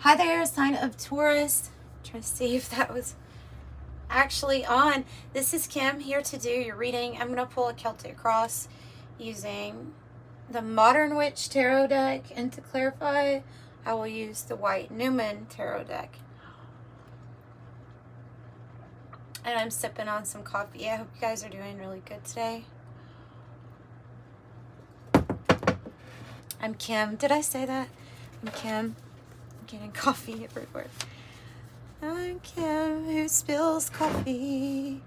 Hi there, sign of Taurus. Trying to see if that was actually on. This is Kim here to do your reading. I'm going to pull a Celtic Cross using the Modern Witch Tarot deck, and to clarify, I will use the Waite Newman Tarot deck. And I'm sipping on some coffee. I hope you guys are doing really good today. I'm Kim. Did I say that? I'm Kim. I'm getting coffee everywhere. I'm Kim, who spills coffee.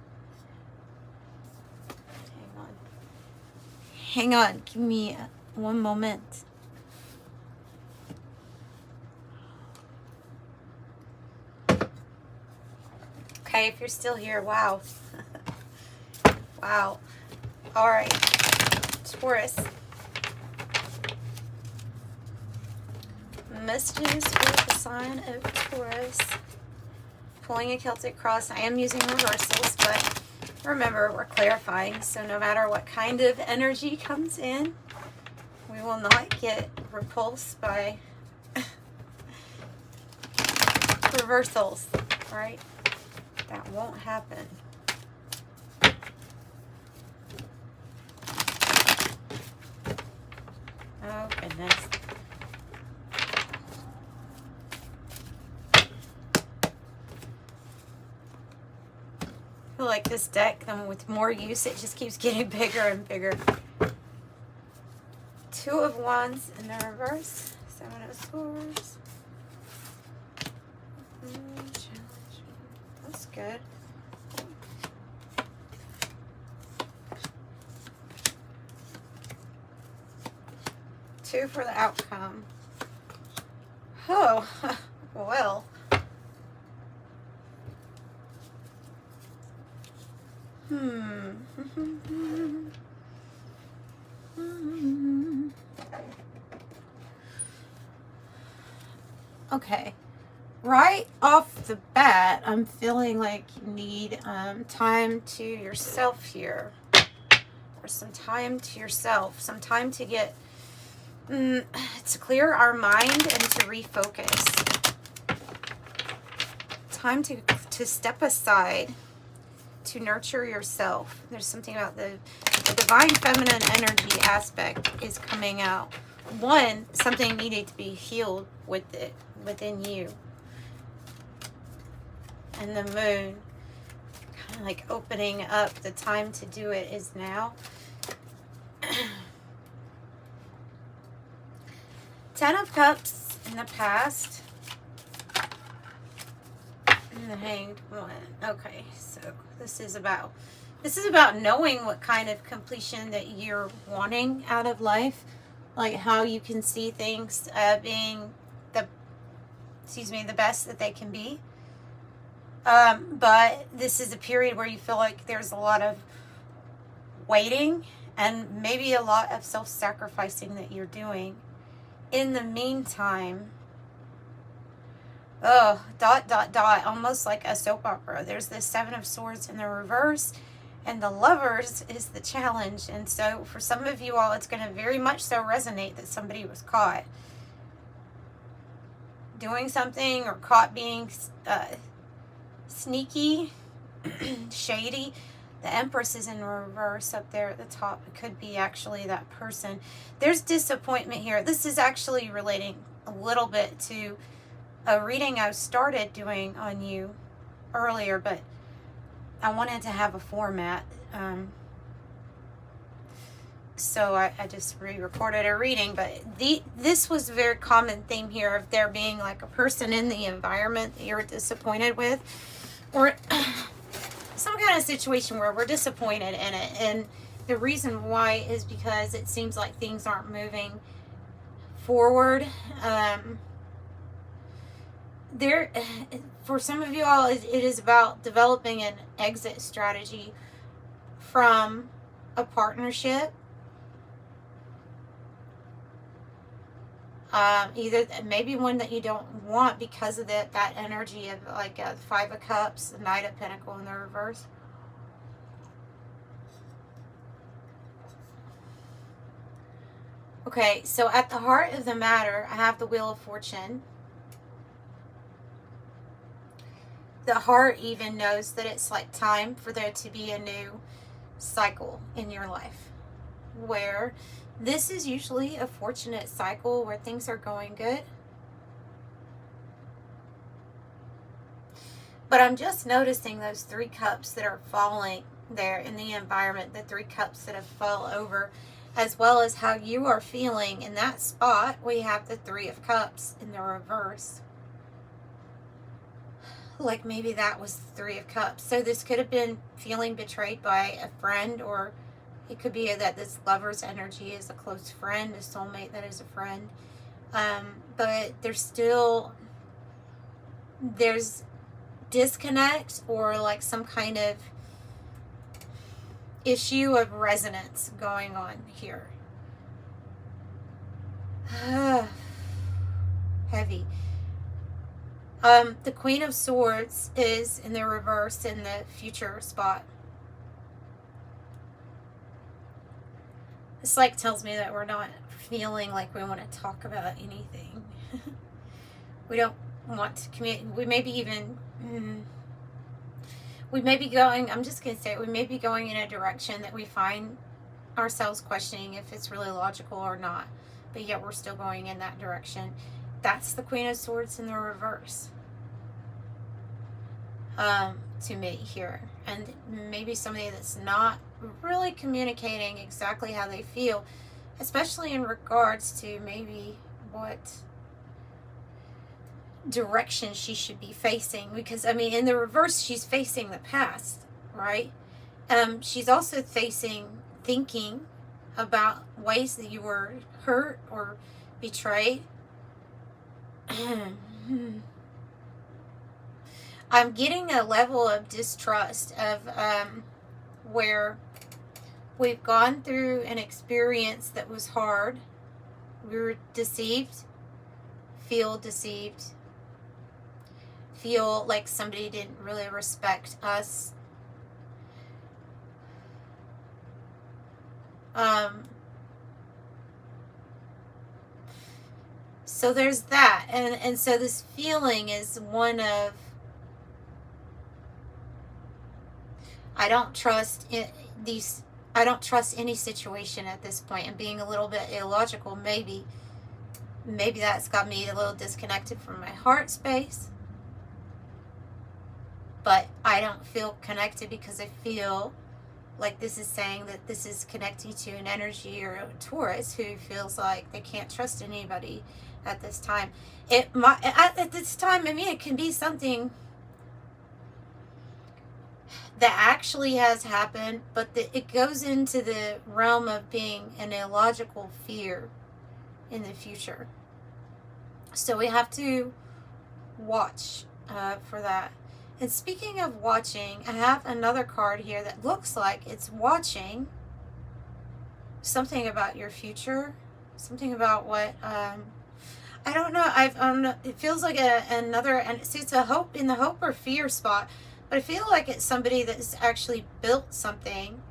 Hang on. Give me one moment. Okay, if you're still here, wow. Wow. All right. Taurus. Messages for the sign of Taurus. Pulling a Celtic Cross. I am using reversals, but remember, we're clarifying, so no matter what kind of energy comes in, we will not get repulsed by reversals, right? That won't happen. Oh, goodness. I feel like this deck, with more use, it just keeps getting bigger and bigger. Two of Wands in the reverse. Seven of Swords. That's good. Two for the outcome. Oh, well. Okay. Right off the bat, I'm feeling like you need time to yourself here. Or some time to yourself. Some time to get... to clear our mind and to refocus. Time to step aside. To nurture yourself. There's something about the divine feminine energy aspect is coming out. One, something needed to be healed within you. And the moon kind of like opening up. The time to do it is now. 10 of Cups in the past. And the Hanged One. Okay, so this is about knowing what kind of completion that you're wanting out of life, like how you can see things being the best that they can be. But this is a period where you feel like there's a lot of waiting and maybe a lot of self-sacrificing that you're doing. In the meantime, almost like a soap opera. There's the Seven of Swords in the reverse, and the Lovers is the challenge. And so for some of you all, it's going to very much so resonate that somebody was caught doing something, or caught being sneaky, shady. The Empress is in reverse up there at the top. It could be actually that person. There's disappointment here. This is actually relating a little bit to a reading I started doing on you earlier, but I wanted to have a format. So I just re-recorded a reading, but this was a very common theme here of there being like a person in the environment that you're disappointed with, or some kind of situation where we're disappointed in it. And the reason why is because it seems like things aren't moving forward. For some of you all, it is about developing an exit strategy from a partnership. Either maybe one that you don't want because of that energy of like a Five of Cups, the Knight of Pentacles in the reverse. Okay, so at the heart of the matter, I have the Wheel of Fortune. the heart even knows that it's like time for there to be a new cycle in your life, where this is usually a fortunate cycle where things are going good. But I'm just noticing those 3 cups that are falling there in the environment, the 3 cups that have fell over, as well as how you are feeling in that spot. We have the 3 of Cups in the reverse. Like maybe that was the 3 of Cups. So this could have been feeling betrayed by a friend, or it could be that this lover's energy is a close friend, a soulmate that is a friend. But there's disconnect, or like some kind of issue of resonance going on here. Heavy. The Queen of Swords is in the reverse in the future spot. This like tells me that we're not feeling like we want to talk about anything. We don't want to communicate. We may be even, we may be going, I'm just going to say it, we may be going in a direction that we find ourselves questioning if it's really logical or not. But yet we're still going in that direction. That's the Queen of Swords in the reverse. To me here. And maybe somebody that's not really communicating exactly how they feel, especially in regards to maybe what direction she should be facing. Because I mean, in the reverse, she's facing the past, right? She's also thinking about ways that you were hurt or betrayed. I'm getting a level of distrust of where we've gone through an experience that was hard. We were deceived, feel like somebody didn't really respect us. So there's that, and so this feeling is one of, I don't trust any situation at this point, and being a little bit illogical. Maybe that's got me a little disconnected from my heart space, but I don't feel connected because I feel like this is saying that this is connecting to an energy or a Taurus who feels like they can't trust anybody at this time. At this time, I mean, it can be something that actually has happened, but it goes into the realm of being an illogical fear in the future. So we have to watch for that. And speaking of watching, I have another card here that looks like it's watching something about your future, something about what, I don't know. It feels like another, and see, it's a hope in the hope or fear spot. But I feel like it's somebody that's actually built something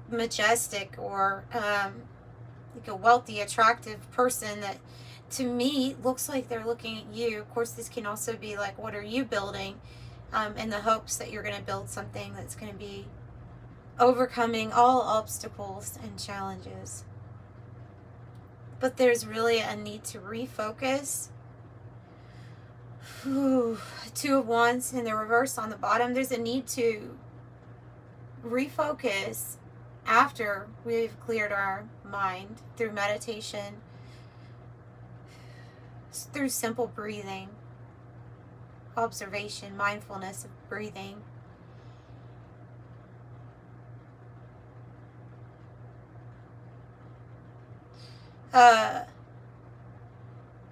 majestic, or like a wealthy, attractive person that, to me, looks like they're looking at you. Of course, this can also be like, what are you building? In the hopes that you're going to build something that's going to be overcoming all obstacles and challenges. But there's really a need to refocus. Ooh, 2 of Wands in the reverse on the bottom. There's a need to refocus after we've cleared our mind through meditation, through simple breathing, observation, mindfulness of breathing.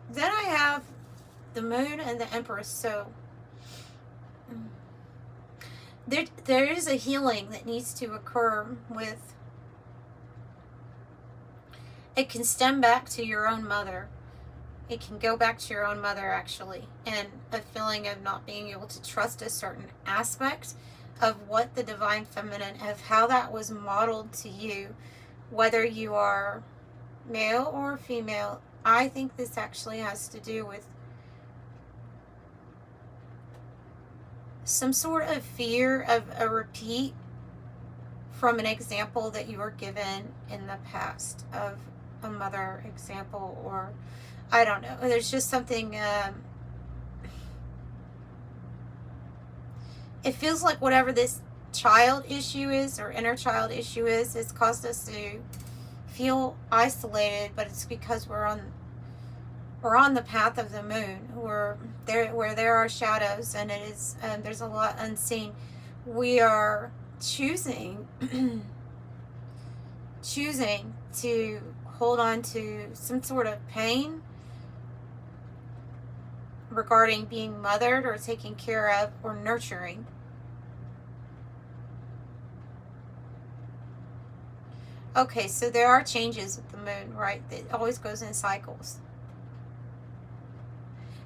Then I have the Moon and the Empress. So there is a healing that needs to occur with, it can stem back to your own mother. It can go back to your own mother, actually, and a feeling of not being able to trust a certain aspect of what the divine feminine, of how that was modeled to you, whether you are male or female. I think this actually has to do with some sort of fear of a repeat from an example that you were given in the past of a mother example, or I don't know. There's just something, it feels like whatever this child issue is or inner child issue is, it's caused us to feel isolated, but it's because we're on the path of the moon, where there are shadows, and it is there's a lot unseen. We are choosing to hold on to some sort of pain regarding being mothered or taken care of or nurturing. Okay, so there are changes with the moon, right? It always goes in cycles.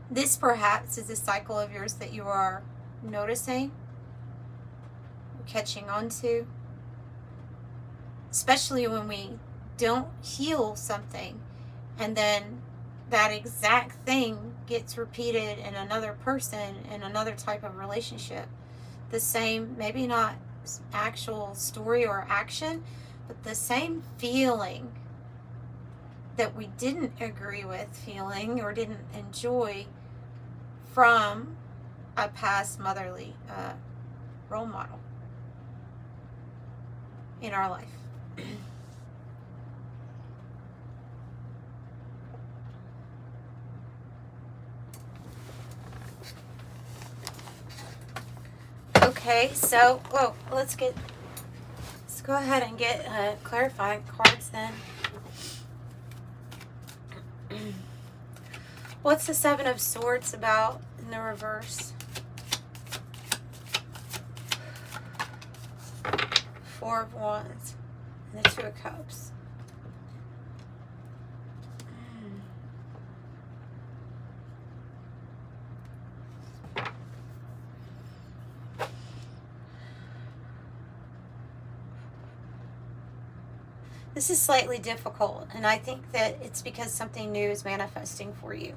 This perhaps is a cycle of yours that you are noticing, catching on to, especially when we don't heal something and then that exact thing gets repeated in another person, in another type of relationship. The same, maybe not actual story or action, but the same feeling that we didn't agree with feeling or didn't enjoy from a past motherly role model in our life. Okay, so let's go ahead and get clarifying cards then. What's the Seven of Swords about in the reverse? Four of Wands and the Two of Cups. This is slightly difficult, and I think that it's because something new is manifesting for you.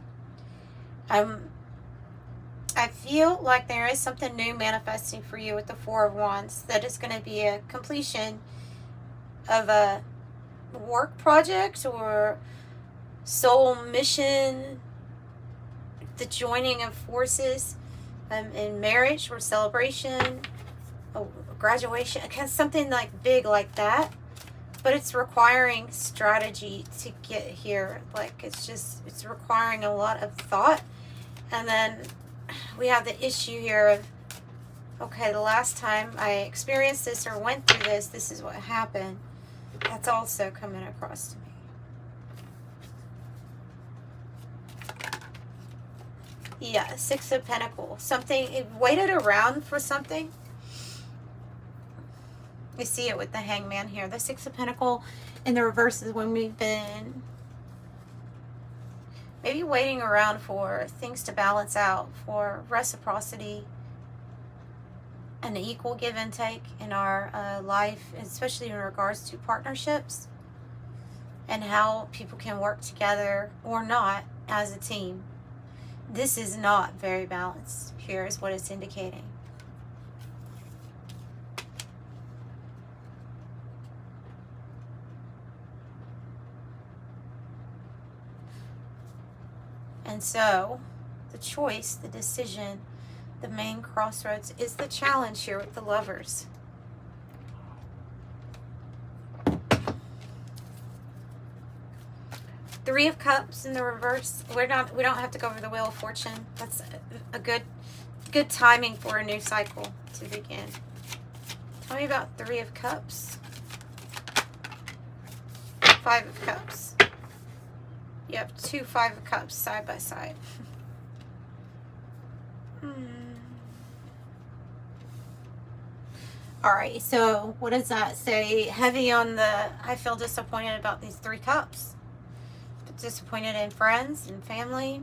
I feel like there is something new manifesting for you with the Four of Wands, that is going to be a completion of a work project or soul mission, the joining of forces in marriage or celebration, or graduation, something like big like that. But it's requiring strategy to get here. Like, it's requiring a lot of thought. And then we have the issue here of, okay, the last time I experienced this or went through this, this is what happened. That's also coming across to me. Yeah, Six of Pentacles. Something, it waited around for something. We see it with the Hangman here. The Six of Pentacles in the reverse is when we've been maybe waiting around for things to balance out, for reciprocity and equal give and take in our life, especially in regards to partnerships and how people can work together or not as a team. This is not very balanced. Here is what it's indicating. And so, the choice, the decision, the main crossroads is the challenge here with the Lovers. Three of Cups in the reverse. We don't have to go over the Wheel of Fortune. That's a good timing for a new cycle to begin. Tell me about Three of Cups. Five of Cups. You have two Five of Cups side by side. Alright, so what does that say? Heavy on the, I feel disappointed about these Three Cups. Disappointed in friends and family.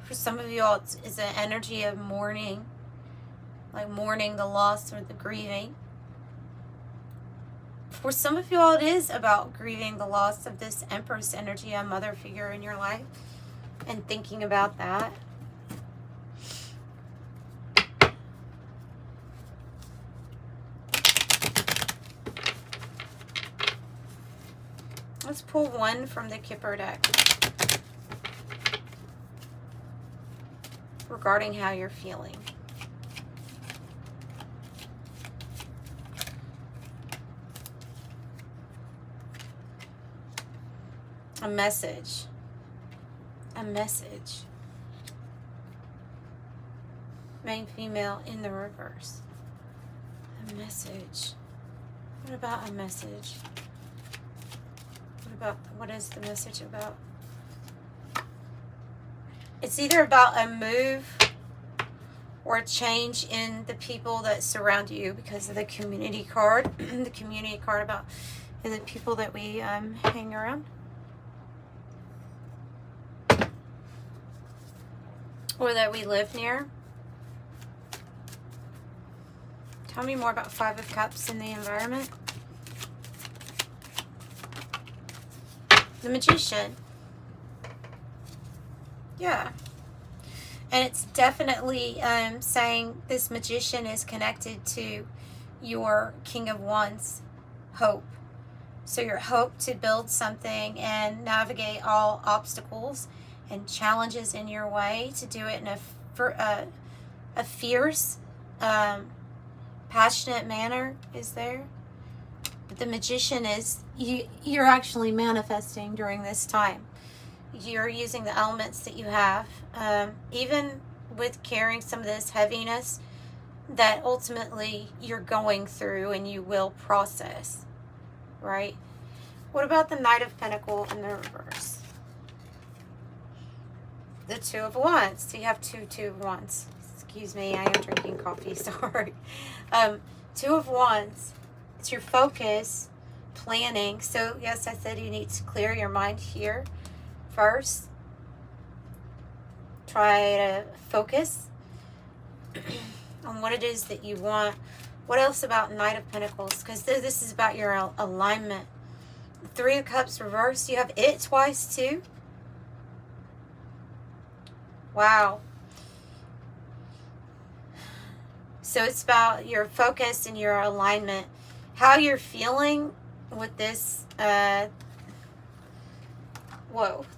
For some of you all, it's an energy of mourning. Like mourning the loss or the grieving. For some of you all, it is about grieving the loss of this Empress energy, a mother figure in your life. and thinking about that. Let's pull one from the Kipper deck regarding how you're feeling. A message. A message. Main female in the reverse. A message. What about a message? What is the message about? It's either about a move or a change in the people that surround you because of the community card. The community card about the people that we hang around. Or that we live near. Tell me more about Five of Cups in the environment. The Magician. Yeah. And it's definitely saying this Magician is connected to your King of Wands hope. So your hope to build something and navigate all obstacles and challenges in your way, to do it in a fierce, passionate manner is there. But the Magician is, you're actually manifesting during this time. You're using the elements that you have, even with carrying some of this heaviness that ultimately you're going through and you will process, right? What about the Knight of Pentacles in the reverse? The Two of Wands. So you have two of Wands. Excuse me, I am drinking coffee, sorry. Two of Wands. It's your focus, planning. So yes, I said you need to clear your mind here first. Try to focus on what it is that you want. What else about Knight of Pentacles? Because this is about your alignment. Three of Cups reversed. You have it twice too. Wow. So it's about your focus and your alignment. How you're feeling with this,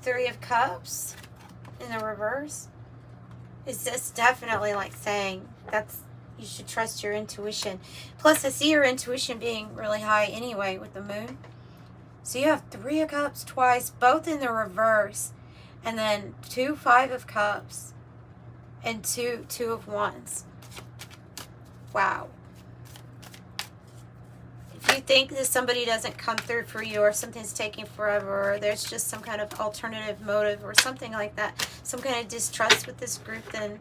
Three of Cups in the reverse. Is this definitely like saying you should trust your intuition. Plus I see your intuition being really high anyway with the moon. So you have Three of Cups twice, both in the reverse. And then 2 Five of Cups and two of Wands. Wow. If you think that somebody doesn't come through for you, or something's taking forever, or there's just some kind of alternative motive or something like that, some kind of distrust with this group, then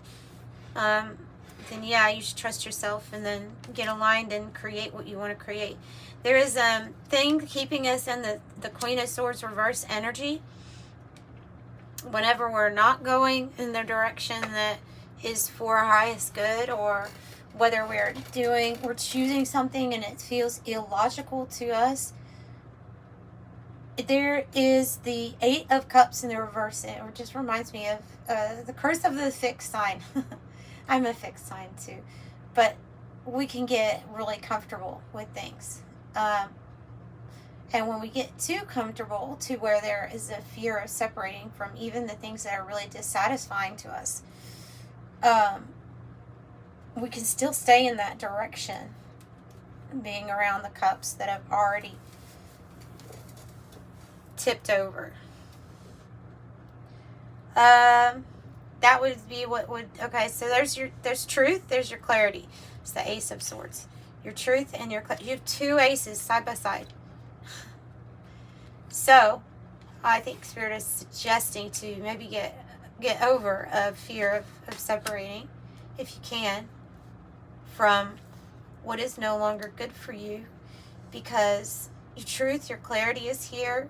yeah, you should trust yourself and then get aligned and create what you want to create. There is a thing keeping us in the Queen of Swords reverse energy. Whenever we're not going in the direction that is for our highest good, or whether we're choosing something and it feels illogical to us, there is the Eight of Cups in the reverse. It just reminds me of the curse of the fixed sign. I'm a fixed sign too, but we can get really comfortable with things. And when we get too comfortable to where there is a fear of separating from even the things that are really dissatisfying to us, we can still stay in that direction, being around the cups that have already tipped over. That would be okay, so there's truth, there's your clarity. It's the Ace of Swords. Your truth and you have two aces side by side. So, I think Spirit is suggesting to maybe get over a fear of separating, if you can, from what is no longer good for you, because your truth, your clarity is here.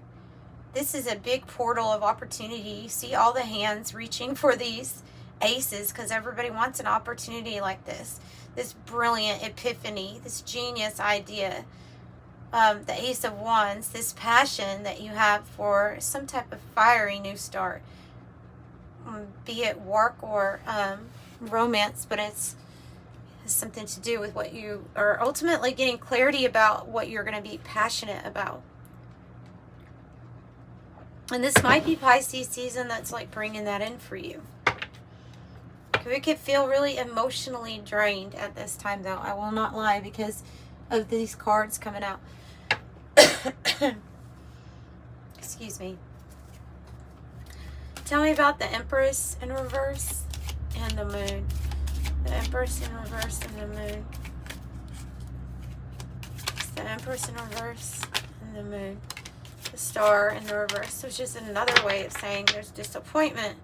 This is a big portal of opportunity. You see all the hands reaching for these aces because everybody wants an opportunity like this brilliant epiphany, this genius idea. The Ace of Wands, this passion that you have for some type of fiery new start. be it work or romance, but it's has something to do with what you are ultimately getting clarity about, what you're going to be passionate about. And this might be Pisces season that's like bringing that in for you. We could feel really emotionally drained at this time, though. I will not lie, because of these cards coming out. Excuse me. Tell me about the Empress in reverse and the Moon. The Empress in reverse and the Moon. It's the Empress in reverse and the Moon. The Star in the reverse, which is another way of saying there's disappointment.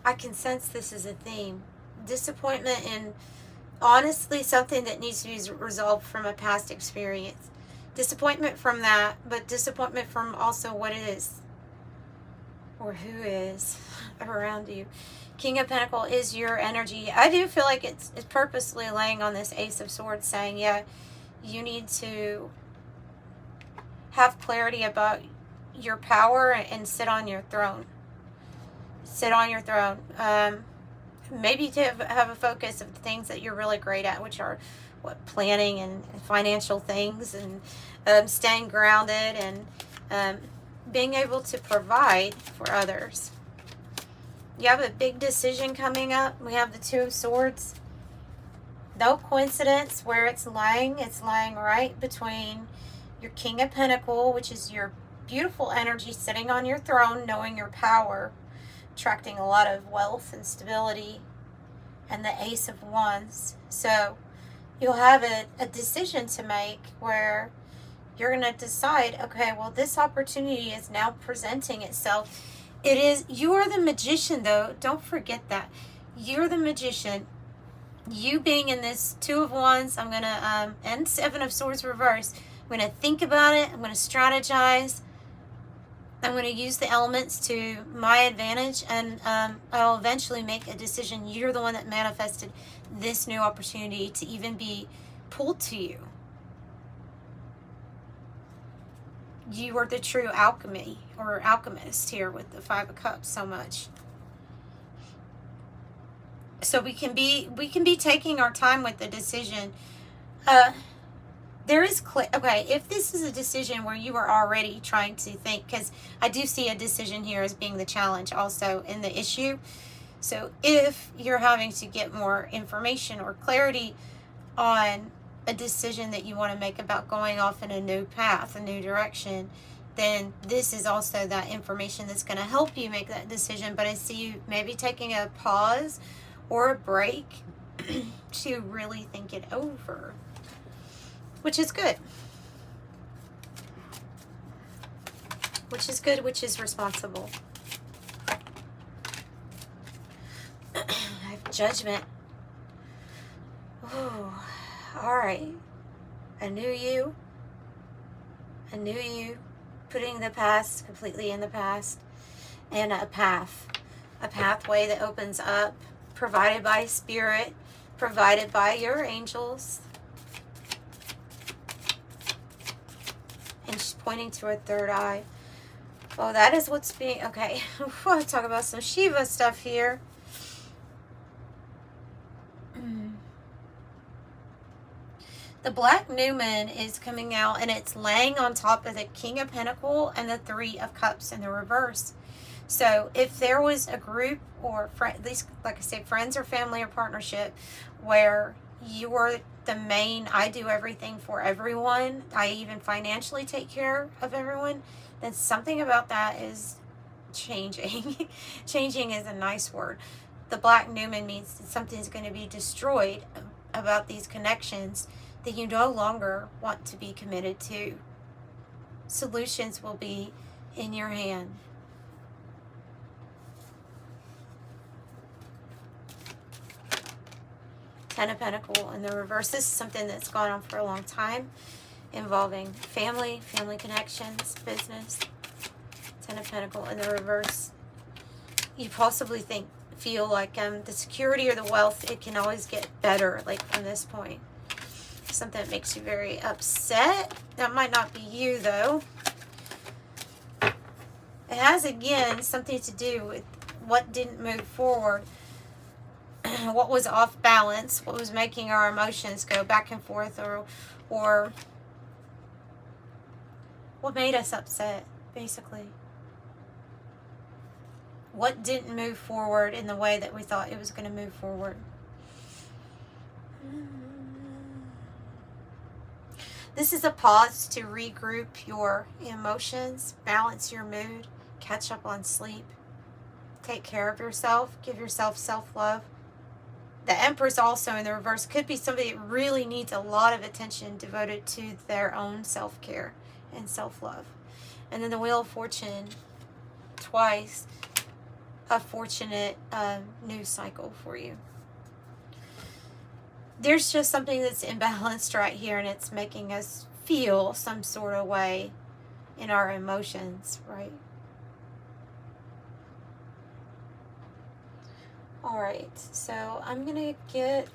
I can sense this is a theme. Disappointment and honestly something that needs to be resolved from a past experience. Disappointment from that, but disappointment from also what it is or who is around you. King of Pentacles is your energy. I do feel like it's purposely laying on this Ace of Swords, saying, yeah, you need to have clarity about your power and sit on your throne. Sit on your throne. Maybe to have a focus of the things that you're really great at, which are planning and financial things, and staying grounded, and being able to provide for others. You have a big decision coming up. We have the Two of Swords. No coincidence where it's lying. It's lying right between your King of Pentacles, which is your beautiful energy sitting on your throne, knowing your power, attracting a lot of wealth and stability, and the Ace of Wands. So you'll have a decision to make where you're going to decide, okay, well, this opportunity is now presenting itself. You are the magician, though. Don't forget that. You're the magician. You being in this Two of Wands, I'm going to, and Seven of Swords reverse. I'm going to think about it. I'm going to strategize. I'm going to use the elements to my advantage, and I'll eventually make a decision. You're the one that manifested this new opportunity to even be pulled to you. You are the true alchemy or alchemist here with the Five of Cups so much. So we can be taking our time with the decision. There is okay, if this is a decision where you are already trying to think, because I do see a decision here as being the challenge also in the issue. So if you're having to get more information or clarity on a decision that you want to make about going off in a new path, a new direction, then this is also that information that's going to help you make that decision. But I see you maybe taking a pause or a break to really think it over, which is good. Which is good, which is responsible. I have Judgment. Oh, all right. I knew you. Putting the past completely in the past. And a path. A pathway that opens up, provided by Spirit, provided by your angels. And she's pointing to her third eye. Oh, that is what's being... Okay, we'll talk about some Shiva stuff here. The Black New Moon is coming out, and it's laying on top of the King of Pentacles and the Three of Cups in the reverse. So if there was a group, or at least, like I said, friends or family or partnership, where you're the main, I do everything for everyone, I even financially take care of everyone, then something about that is changing. Changing is a nice word. The Black New Moon means that something's going to be destroyed about these connections that you no longer want to be committed to. Solutions will be in your hand. Ten of Pentacles in the reverse. This is something that's gone on for a long time, involving family connections, business. Ten of Pentacles in the reverse. You possibly think feel like the security or the wealth, it can always get better, like from this point. Something that makes you very upset. That might not be you, though. It has, again, something to do with what didn't move forward, what was off balance, what was making our emotions go back and forth, or what made us upset, basically. What didn't move forward in the way that we thought it was going to move forward. This is a pause to regroup your emotions, balance your mood, catch up on sleep, take care of yourself, give yourself self-love. The Empress also in the reverse could be somebody that really needs a lot of attention devoted to their own self-care and self-love. And then the Wheel of Fortune, twice, a fortunate news cycle for you. There's just something that's imbalanced right here, and it's making us feel some sort of way in our emotions, right? All right, so I'm going to get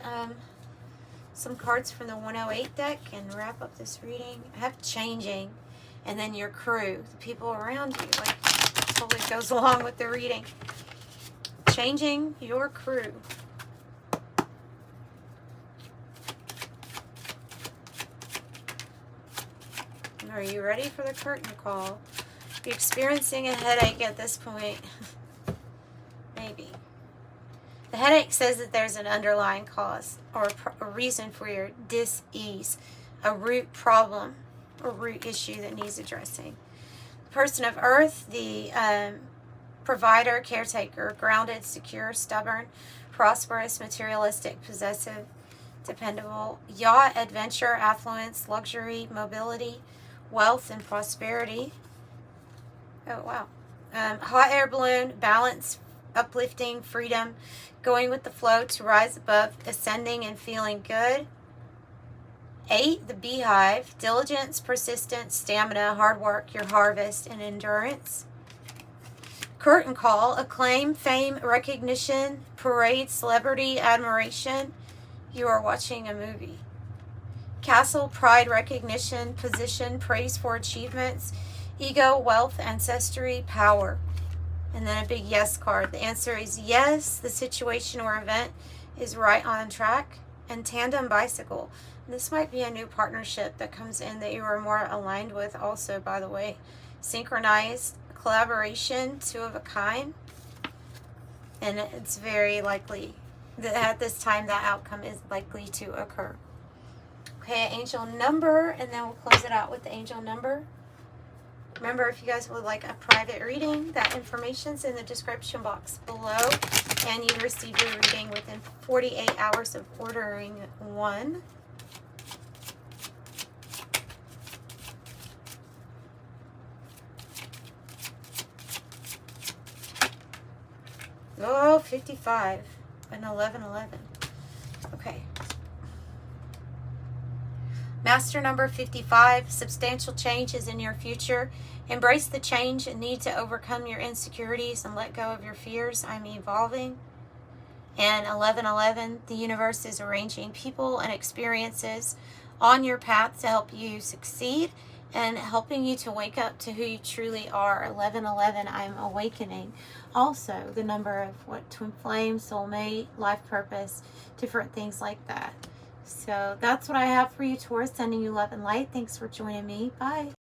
some cards from the 108 deck and wrap up this reading. I have changing, and then your crew, the people around you, like totally goes along with the reading. Changing your crew. Are you ready for the curtain call? You're experiencing a headache at this point. Maybe. The headache says that there's an underlying cause or a reason for your dis-ease, a root problem or root issue that needs addressing. The person of Earth, the provider, caretaker, grounded, secure, stubborn, prosperous, materialistic, possessive, dependable, yacht, adventure, affluence, luxury, mobility, wealth, and prosperity. Oh, wow. Hot air balloon, balance, uplifting, freedom, going with the flow to rise above, ascending and feeling good. 8, the beehive, diligence, persistence, stamina, hard work, your harvest, and endurance. Curtain call, acclaim, fame, recognition, parade, celebrity, admiration. You are watching a movie. Castle, pride, recognition, position, praise for achievements, ego, wealth, ancestry, power. And then a big yes card. The answer is yes, the situation or event is right on track. And tandem bicycle. And this might be a new partnership that comes in that you are more aligned with also, by the way. Synchronized, collaboration, 2 of a kind. And it's very likely that at this time that outcome is likely to occur. Okay, angel number, and then we'll close it out with the angel number. Remember, if you guys would like a private reading, that information's in the description box below, and you receive your reading within 48 hours of ordering one. Oh, 55 and 1111. Okay. Master number 55, substantial change is in your future. Embrace the change and need to overcome your insecurities and let go of your fears. I'm evolving. And 1111, the universe is arranging people and experiences on your path to help you succeed and helping you to wake up to who you truly are. 1111, I'm awakening. Also, the number of twin flame, soulmate, life purpose, different things like that. So that's what I have for you, Taurus. Sending you love and light. Thanks for joining me. Bye.